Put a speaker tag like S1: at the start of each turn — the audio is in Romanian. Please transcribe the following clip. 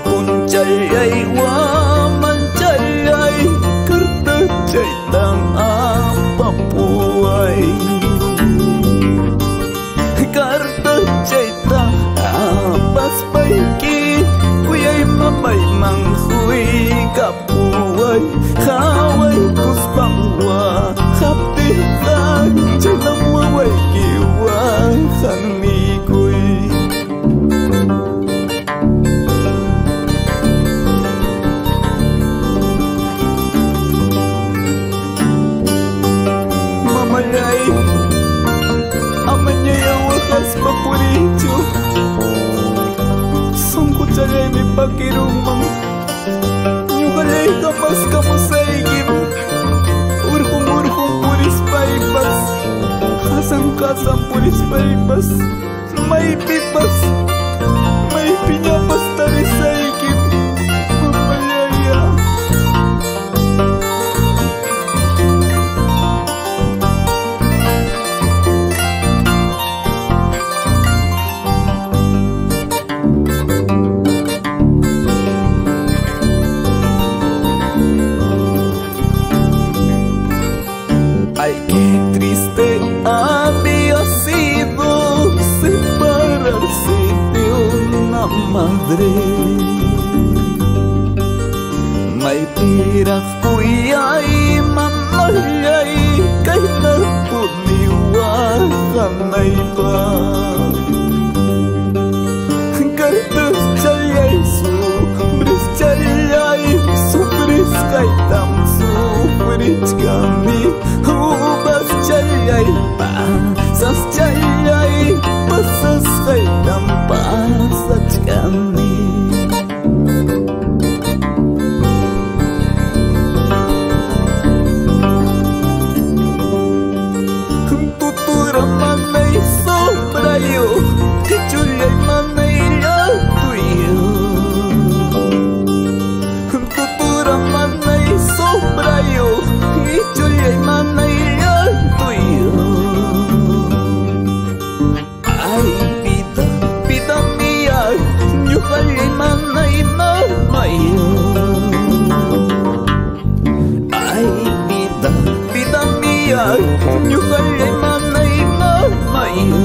S1: pun cayai waman cayai kerta caitang apa puai karta caitang apa sebaiki kuyai mamai manghui kapuai kawai kuspangwa kapita caitang wawai kiwa kami kui amanya yang wakas papuricu sungguh cagay mi pakirumang nyugalay kapas kamu saigim urkum puris paipas kasam puris paipas may pipas may pinyapas tari saigim mamayaya ay qué triste había sido separarse de una madre. May pirang kuyay mamayay kay napuniwakan ay pa kartas cayay subris kay tam subris kami hubas cayay pa sas cayay pasas kay tam pasas kami tutura manay sobrayo kichulay manay latuyo tutura manay sobrayo kichulay manay latuyo ay pita mia nyukalay manay mamayo ay pita mia nyukalay manay mamayo